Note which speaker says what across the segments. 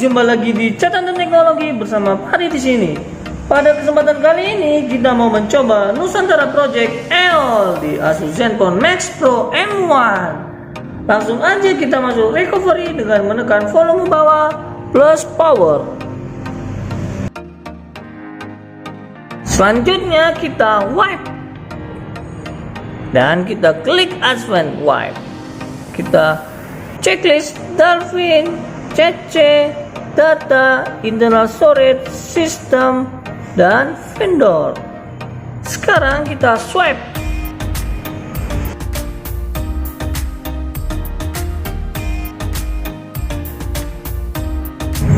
Speaker 1: jumpa lagi di Catatan Teknologi bersama Padi di sini. Pada kesempatan kali ini kita mau mencoba Nusantara Project EOL di Asus Zenfone Max Pro M1. Langsung aja kita masuk recovery dengan menekan volume bawah plus power. Selanjutnya kita wipe dan kita klik advance wipe. Kita checklist Dolphin, CC, data, internal storage, system, dan vendor. Sekarang kita swipe.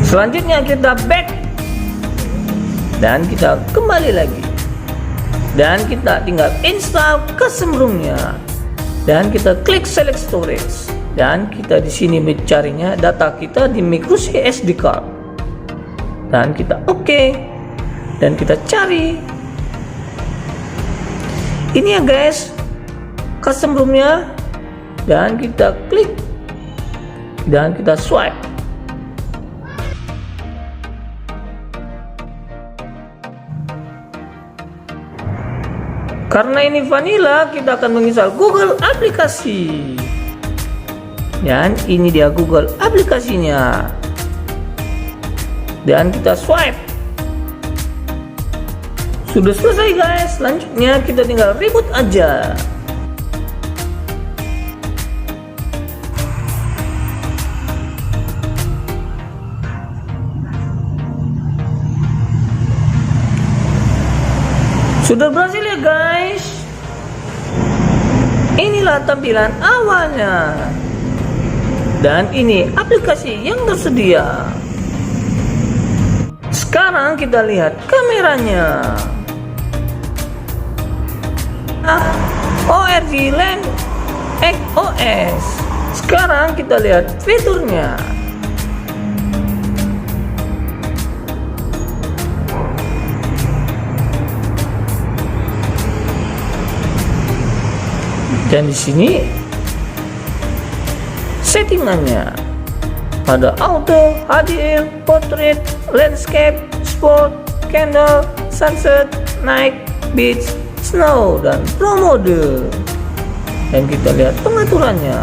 Speaker 1: Selanjutnya kita back dan kita kembali lagi. Dan kita tinggal install custom ROM-nya. Dan kita klik select storage. Dan kita di sini mencarinya data kita di micro SD card. Dan kita oke. Dan kita cari. Ini ya guys, custom ROM-nya. Dan kita klik. Dan kita swipe. Karena ini vanilla, kita akan menginstal Google aplikasi. Dan ini dia Google aplikasinya. Dan kita swipe. Sudah selesai guys. Selanjutnya kita tinggal reboot aja. Sudah berhasil ya guys. Inilah tampilan awalnya. Dan ini aplikasi yang tersedia. Sekarang kita lihat kameranya. ORG Land XOS. Sekarang kita lihat fiturnya. Dan di sini settingannya ada auto, HDR, portrait, landscape, sport, candle, sunset, night, beach, snow, dan pro mode. Dan kita lihat pengaturannya.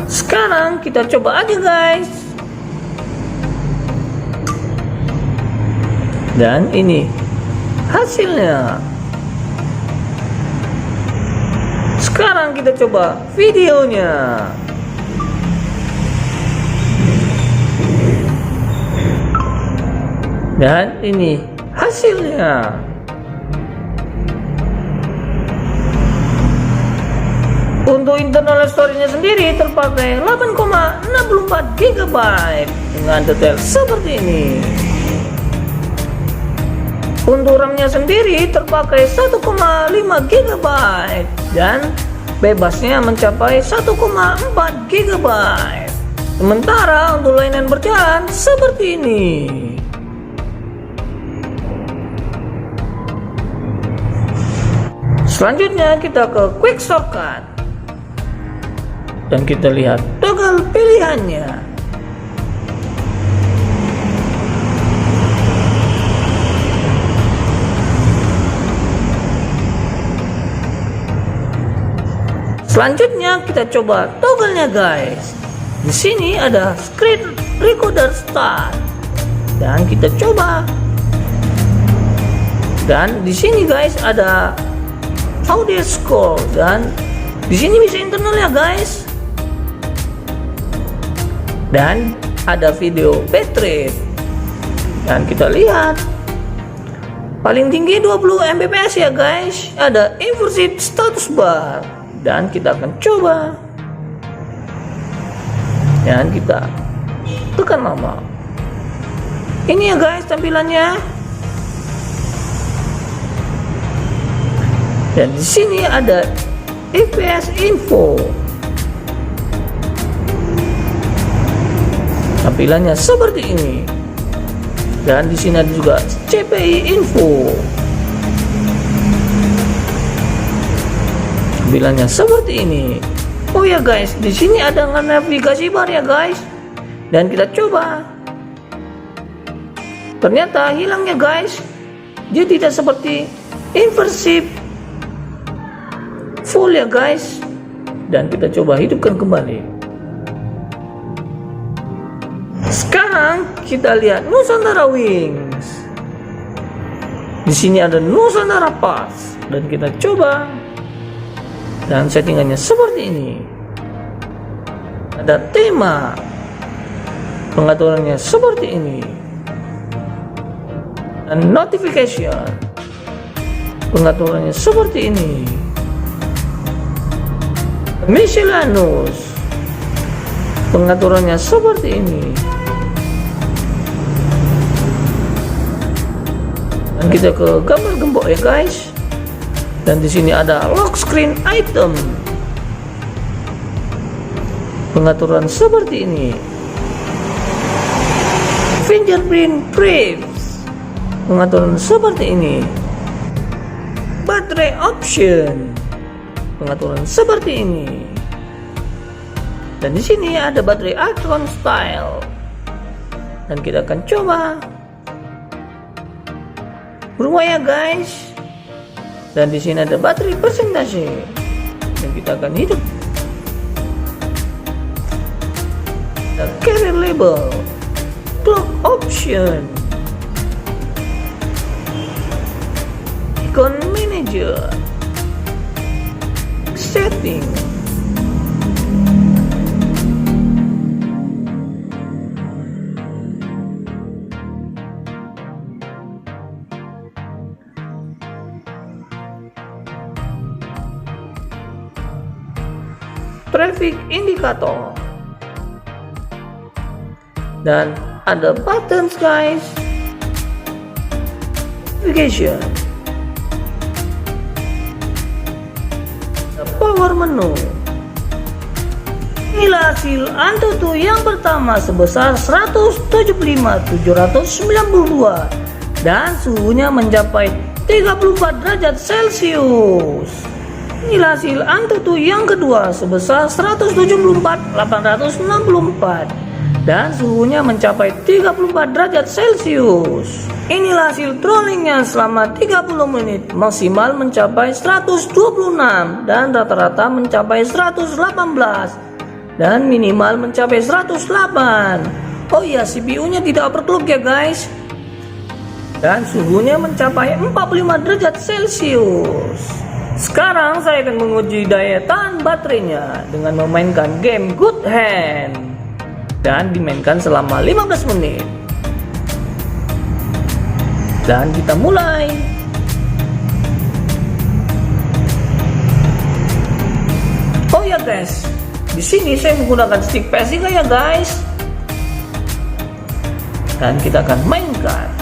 Speaker 1: Sekarang kita coba aja guys. Dan ini hasilnya. Sekarang kita coba videonya. Dan ini hasilnya. Untuk internal storage-nya sendiri terpakai 8,64 GB dengan detail seperti ini. Untuk RAM-nya sendiri terpakai 1,5 GB dan bebasnya mencapai 1,4 GB. Sementara untuk layanan berjalan seperti ini. Selanjutnya kita ke quick shortcut. Dan kita lihat toggle pilihannya. Selanjutnya kita coba toggle-nya guys. Di sini ada screen recorder start. Dan kita coba. Dan di sini guys ada audio score dan di sini bisa internal ya guys. Dan ada video bitrate. Dan kita lihat paling tinggi 20 Mbps ya guys. Ada inverted status bar. Dan kita akan coba. Dan kita tekan normal. Ini ya guys tampilannya. Dan di sini ada FPS info. Tampilannya seperti ini. Dan di sini ada juga CPI info. Bilangnya seperti ini. Oh ya guys, di sini ada navigasi bar ya guys. Dan kita coba. Ternyata hilang ya guys. Dia tidak seperti inversive full ya guys. Dan kita coba hidupkan kembali. Sekarang kita lihat Nusantara Wings. Di sini ada Nusantara Pass dan kita coba. Dan settingannya seperti ini. Ada tema. Pengaturannya seperti ini. Dan notification. Pengaturannya seperti ini. Miscellaneous. Pengaturannya seperti ini. Dan kita ke gambar gembok ya guys. Dan di sini ada lock screen item. Pengaturan seperti ini. Fingerprint briefs. Pengaturan seperti ini. Baterai option. Pengaturan seperti ini. Dan di sini ada baterai Altron style. Dan kita akan coba. Berubah ya guys. Dan di sini ada baterai persentase. Dan kita akan hidup. Ada carrier label, clock option, icon manager, setting. Traffic indicator. Dan ada buttons guys. Navigation. Power menu. Inilah hasil Antutu yang pertama sebesar 175.792 dan suhunya mencapai 34 derajat Celcius. Inilah hasil Antutu yang kedua sebesar 174.864 dan suhunya mencapai 34 derajat Celcius. Inilah hasil trollingnya selama 30 menit, maksimal mencapai 126 dan rata-rata mencapai 118 dan minimal mencapai 108. Oh iya, CPU-nya tidak overclock ya guys. Dan suhunya mencapai 45 derajat Celcius. Sekarang saya akan menguji daya tahan baterainya dengan memainkan game Good Hand dan dimainkan selama 15 menit. Dan kita mulai. Oh ya guys, di sini saya menggunakan stick PS3 ya guys. Dan kita akan mainkan.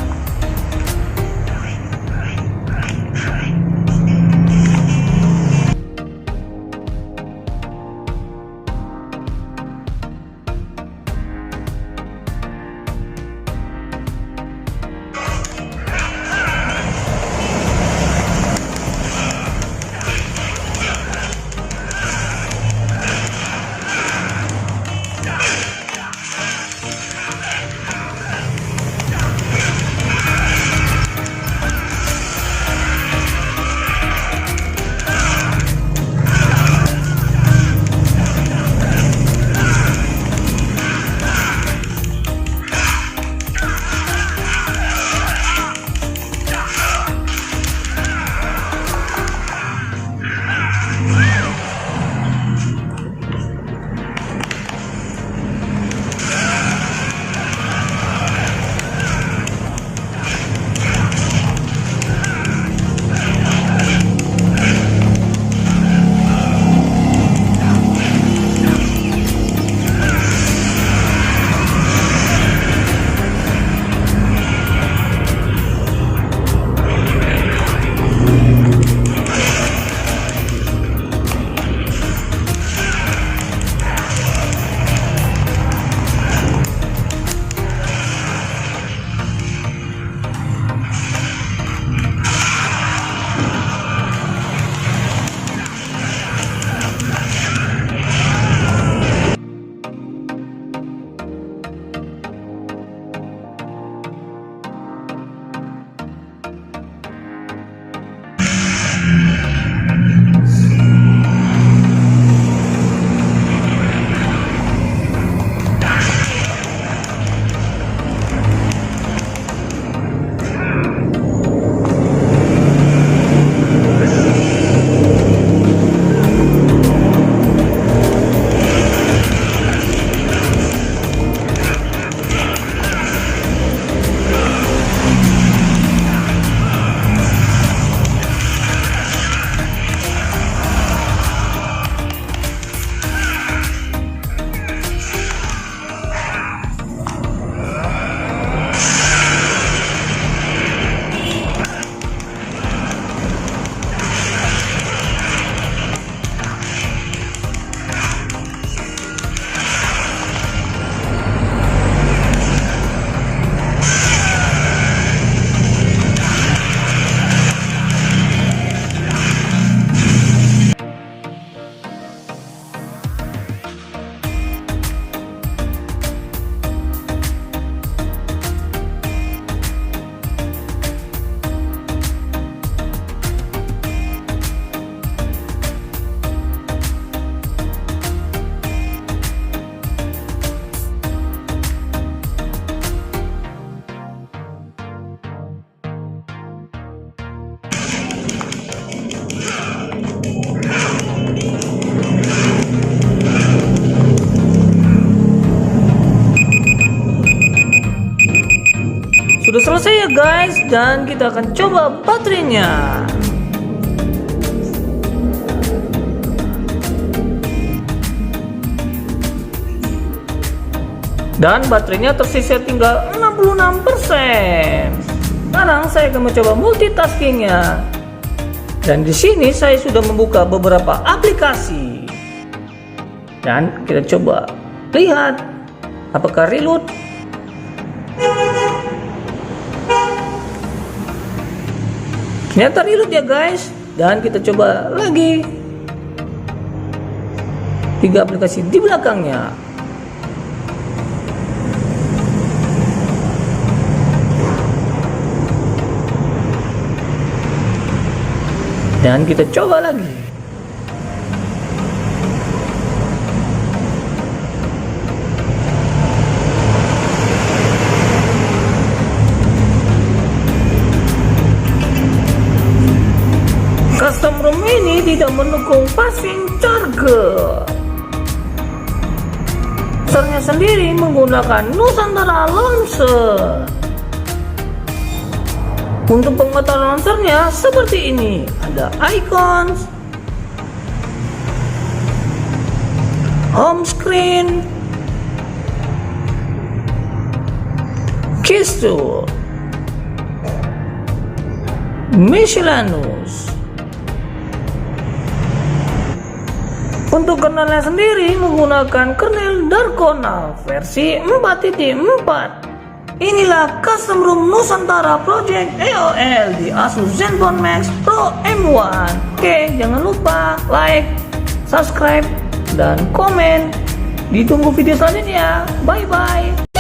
Speaker 1: sudah selesai ya guys, dan kita akan coba baterainya. Dan baterainya tersisa tinggal 66%. Sekarang saya akan mencoba multitaskingnya. Dan di sini saya sudah membuka beberapa aplikasi. Dan kita coba lihat apakah reload. Ternyata reload ya guys. Dan kita coba lagi 3 aplikasi di belakangnya. Dan kita coba lagi. Custom ROM ini tidak mendukung passing charger. Launchernya sendiri menggunakan Nusantara Launcher. Untuk penguatan launchernya seperti ini, ada icons, home screen, keystone, miscellaneous. Untuk kernelnya sendiri menggunakan kernel Darkona versi 4.4. Inilah custom ROM Nusantara Project EOL di Asus Zenfone Max Pro M1. Oke, jangan lupa like, subscribe, dan komen. Ditunggu video selanjutnya. Bye bye.